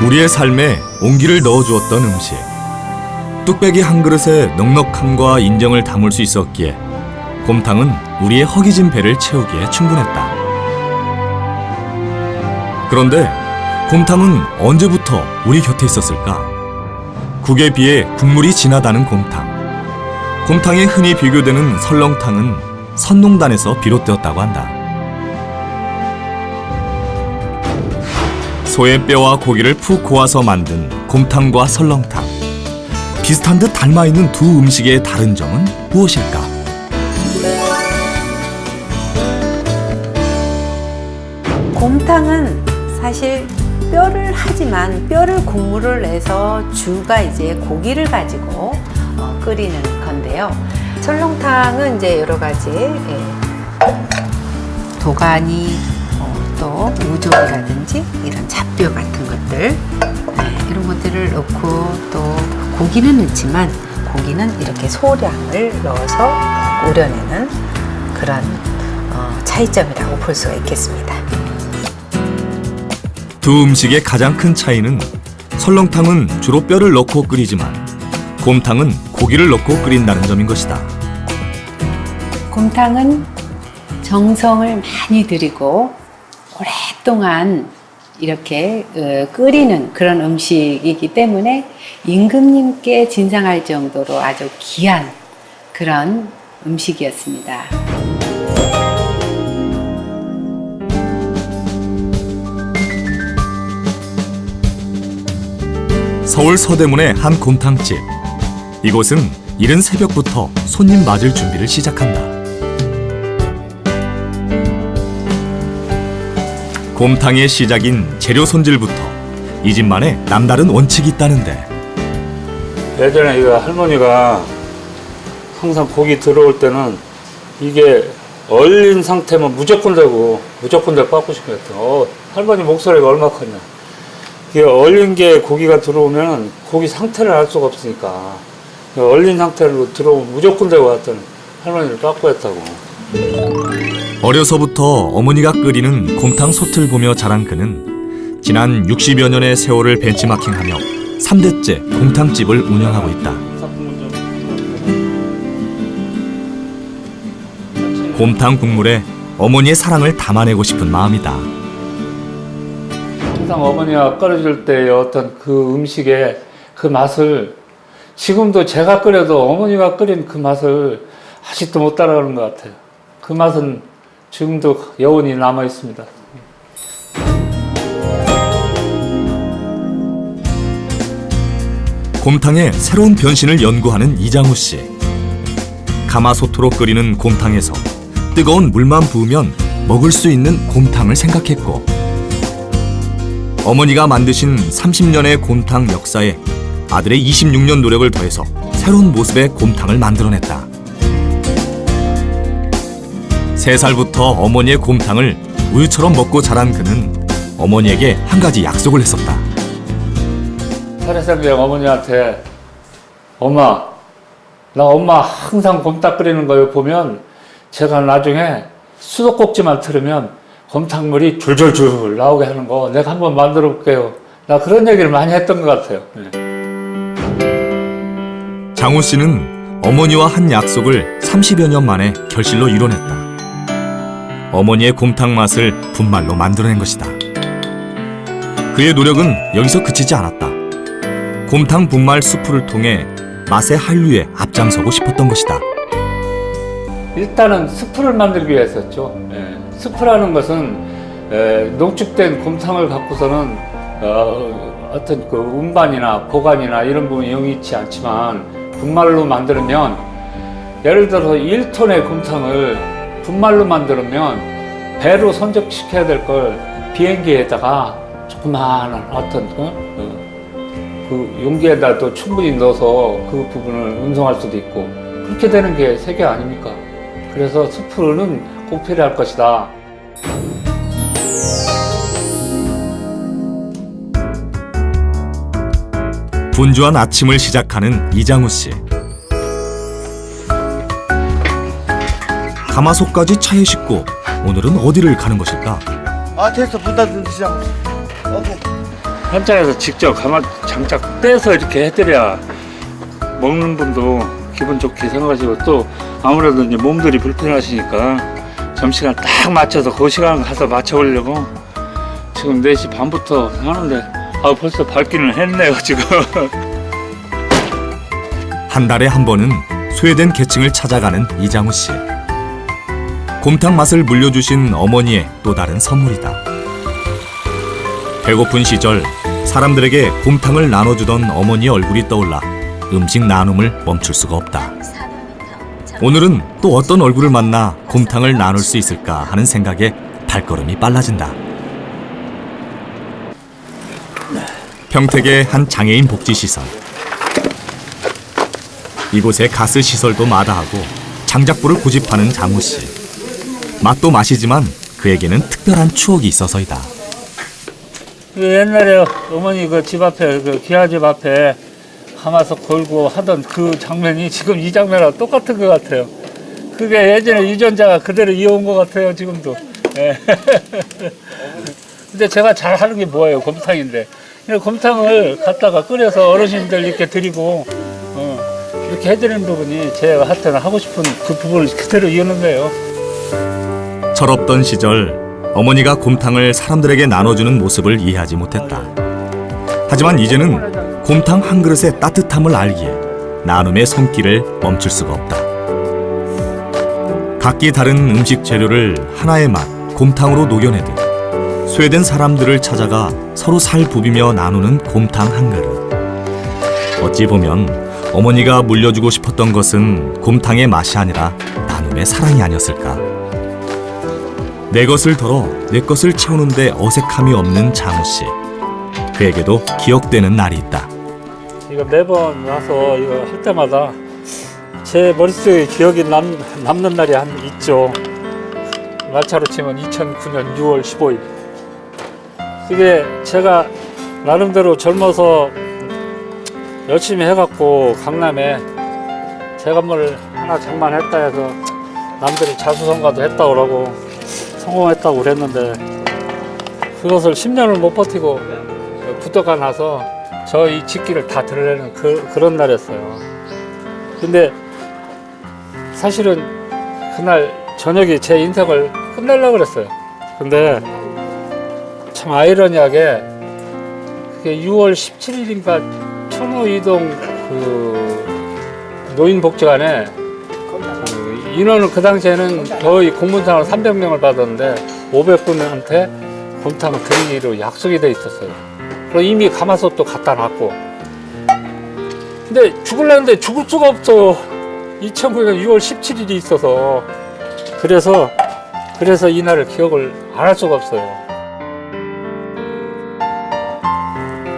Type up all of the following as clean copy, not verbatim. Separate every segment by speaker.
Speaker 1: 우리의 삶에 온기를 넣어주었던 음식. 뚝배기 한 그릇에 넉넉함과 인정을 담을 수 있었기에 곰탕은 우리의 허기진 배를 채우기에 충분했다. 그런데 곰탕은 언제부터 우리 곁에 있었을까? 국에 비해 국물이 진하다는 곰탕. 곰탕에 흔히 비교되는 설렁탕은 선농단에서 비롯되었다고 한다. 소의 뼈와 고기를 푹 고아서 만든 곰탕과 설렁탕. 비슷한 듯 닮아있는 두 음식의 다른 점은 무엇일까?
Speaker 2: 곰탕은 사실 뼈를 하지만 뼈를 국물을 내서 주가 이제 고기를 가지고 끓이는 건데요. 설렁탕은 이제 여러 가지 도가니 또 우족이라든지 이런 잡뼈 같은 것들 이런 것들을 넣고 또 고기는 넣지만 고기는 이렇게 소량을 넣어서 우려내는 그런 차이점이라고 볼 수가 있겠습니다.
Speaker 1: 두 음식의 가장 큰 차이는 설렁탕은 주로 뼈를 넣고 끓이지만 곰탕은 고기를 넣고 끓인다는 점인 것이다.
Speaker 2: 곰탕은 정성을 많이 들이고 오랫동안 이렇게 끓이는 그런 음식이기 때문에 임금님께 진상할 정도로 아주 귀한 그런 음식이었습니다.
Speaker 1: 서울 서대문의 한 곰탕집. 이곳은 이른 새벽부터 손님 맞을 준비를 시작한다. 곰탕의 시작인 재료 손질부터 이 집만의 남다른 원칙이 있다는데.
Speaker 3: 예전에 이 할머니가 항상 고기 들어올 때는 이게 얼린 상태면 무조건 되고 바꾸신 것 같아요. 할머니 목소리가 얼마나 컸냐. 이게 얼린 게 고기가 들어오면 고기 상태를 알 수가 없으니까 얼린 상태로 들어오면 무조건 되고 왔더니 할머니를 바꾸었다고.
Speaker 1: 어려서부터 어머니가 끓이는 곰탕 솥을 보며 자란 그는 지난 60여 년의 세월을 벤치마킹하며 3대째 곰탕집을 운영하고 있다. 곰탕 국물에 어머니의 사랑을 담아내고 싶은 마음이다.
Speaker 3: 항상 어머니가 끓여줄 때의 어떤 그 음식의 그 맛을 지금도 제가 끓여도 어머니가 끓인 그 맛을 아직도 못 따라가는 것 같아요. 그 맛은 지금도 여운이 남아 있습니다.
Speaker 1: 곰탕의 새로운 변신을 연구하는 이장우 씨. 가마솥으로 끓이는 곰탕에서 뜨거운 물만 부으면 먹을 수 있는 곰탕을 생각했고, 어머니가 만드신 30년의 곰탕 역사에 아들의 26년 노력을 더해서 새로운 모습의 곰탕을 만들어냈다. 3살부터 어머니의 곰탕을 우유처럼 먹고 자란 그는 어머니에게 한 가지 약속을 했었다.
Speaker 3: 살해생병 어머니한테 엄마, 나 엄마 항상 곰탕 끓이는 거 보면 제가 나중에 수도꼭지만 틀으면 곰탕물이 줄줄줄 나오게 하는 거 내가 한번 만들어 볼게요. 나 그런 얘기를 많이 했던 것 같아요.
Speaker 1: 장우 씨는 어머니와 한 약속을 30여 년 만에 결실로 이뤄냈다. 어머니의 곰탕 맛을 분말로 만들어낸 것이다. 그의 노력은 여기서 그치지 않았다. 곰탕 분말 수프를 통해 맛의 한류에 앞장서고 싶었던 것이다.
Speaker 3: 일단은 스프를 만들기 위해서였죠. 스프라는 것은 농축된 곰탕을 갖고서는 어떤 그 운반이나 보관이나 이런 부분이 용이치 않지만 분말로 만들면, 예를 들어서 1톤의 곰탕을 분말로 만들면 배로 선적시켜야 될 걸 비행기에다가 조그마한 어떤 그 용기에다 또 충분히 넣어서 그 부분을 운송할 수도 있고, 그렇게 되는 게 세계 아닙니까? 그래서 스프는 꼭 필요할 것이다.
Speaker 1: 분주한 아침을 시작하는 이장우 씨. 가마솥까지 차에 싣고 오늘은 어디를 가는 것일까?
Speaker 4: 아 됐어, 문 닫는 시작. 오케이.
Speaker 3: 현장에서 직접 가마 장작 떼서 이렇게 해드려야 먹는 분도 기분 좋게 생각하시고, 또 아무래도 이제 몸들이 불편하시니까 점심시간 딱 맞춰서 그 시간 가서 맞춰보려고 지금 4시 반부터 하는데, 벌써 밝기는 했네요 지금.
Speaker 1: 한 달에 한 번은 소외된 계층을 찾아가는 이장우 씨. 곰탕 맛을 물려주신 어머니의 또 다른 선물이다. 배고픈 시절 사람들에게 곰탕을 나눠주던 어머니의 얼굴이 떠올라 음식 나눔을 멈출 수가 없다. 오늘은 또 어떤 얼굴을 만나 곰탕을 나눌 수 있을까 하는 생각에 발걸음이 빨라진다. 평택의 한 장애인 복지시설. 이곳에 가스 시설도 마다하고 장작불을 고집하는 장우 씨. 맛도 맛이지만 그에게는 특별한 추억이 있어서이다.
Speaker 3: 옛날에 어머니 그 집 앞에, 그 기아집 앞에 가마솥 걸고 하던 그 장면이 지금 이 장면하고 똑같은 것 같아요. 그게 예전에 유전자가 그대로 이어온 것 같아요, 지금도. 예. 근데 제가 잘 하는 게 뭐예요? 곰탕인데. 곰탕을 갖다가 끓여서 어르신들 이렇게 드리고, 이렇게 해드리는 부분이 제가 할 때는 하고 싶은 그 부분을 그대로 이어는 거예요.
Speaker 1: 철없던 시절 어머니가 곰탕을 사람들에게 나눠주는 모습을 이해하지 못했다. 하지만 이제는 곰탕 한 그릇의 따뜻함을 알기에 나눔의 손길을 멈출 수가 없다. 각기 다른 음식 재료를 하나의 맛, 곰탕으로 녹여내듯 소외된 사람들을 찾아가 서로 살 부비며 나누는 곰탕 한 그릇. 어찌 보면 어머니가 물려주고 싶었던 것은 곰탕의 맛이 아니라 나눔의 사랑이 아니었을까. 내 것을 덜어 내 것을 채우는데 어색함이 없는 장우 씨. 그에게도 기억되는 날이 있다.
Speaker 3: 이거 매번 와서 이거 할 때마다 제 머릿속에 기억이 남는 날이 한 있죠. 날짜로 치면 2009년 6월 15일. 이게 제가 나름대로 젊어서 열심히 해갖고 강남에 제 건물 하나 장만했다 해서 남들이 자수성가도 했다고 그러고 성공했다고 그랬는데, 그것을 10년을 못 버티고 부도가 나서 저희 직기를 다 드러내는 그런 날이었어요. 근데 사실은 그날 저녁에 제 인생을 끝내려고 그랬어요. 근데 참 아이러니하게 그게 6월 17일인가 천호이동 그 노인복지관에 인원은 그 당시에는 거의 공문상을 300명을 받았는데 500분한테 곰탕을 드리기로 약속이 돼 있었어요. 그리고 이미 가마솥도 갖다 놨고. 근데 죽으려는데 죽을 수가 없어요. 2009년 6월 17일이 있어서. 그래서 이 날을 기억을 안 할 수가 없어요.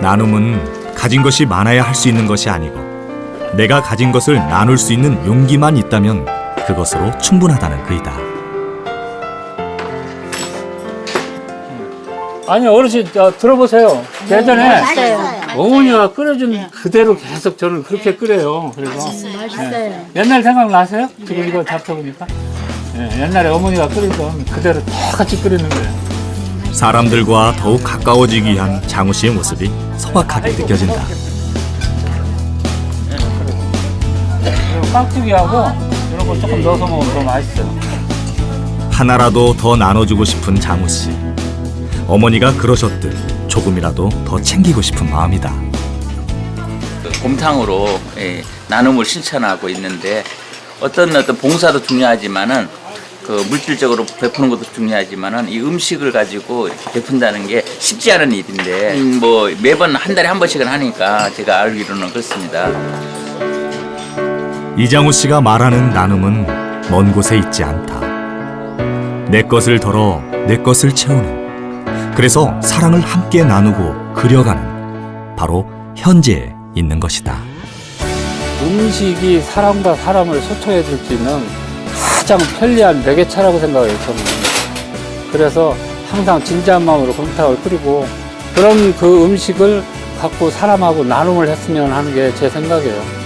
Speaker 1: 나눔은 가진 것이 많아야 할 수 있는 것이 아니고 내가 가진 것을 나눌 수 있는 용기만 있다면 그것으로 충분하다는 그이다.
Speaker 3: 아니 어르신 들어보세요. 예전에 어머니가 끓여준 그대로 계속 저는 그렇게 끓여요. 그래서
Speaker 4: 맛있어요.
Speaker 3: 옛날 생각 나세요? 지금 이거 잡숴보니까 옛날에 어머니가 끓이던 그대로 똑같이 끓이는 거예요.
Speaker 1: 사람들과 더욱 가까워지기 위한 장우 씨의 모습이 소박하게 느껴진다.
Speaker 3: 그리고 깍두기하고 이런 거 조금 넣어서 먹으면 더 맛있어요.
Speaker 1: 하나라도 더 나눠주고 싶은 장우 씨. 어머니가 그러셨듯 조금이라도 더 챙기고 싶은 마음이다.
Speaker 5: 곰탕으로 나눔을 실천하고 있는데 어떤 봉사도 중요하지만은 그 물질적으로 베푸는 것도 중요하지만은 이 음식을 가지고 베푼다는 게 쉽지 않은 일인데 뭐 매번 한 달에 한 번씩은 하니까 제가 알기로는 그렇습니다.
Speaker 1: 이장우 씨가 말하는 나눔은 먼 곳에 있지 않다. 내 것을 덜어 내 것을 채우는, 그래서 사랑을 함께 나누고 그려가는 바로 현재에 있는 것이다.
Speaker 3: 음식이 사람과 사람을 소통해 줄 수 있는 가장 편리한 매개체라고 생각해요, 저는. 그래서 항상 진지한 마음으로 곰탕을 끓이고 그런 그 음식을 갖고 사람하고 나눔을 했으면 하는 게 제 생각이에요.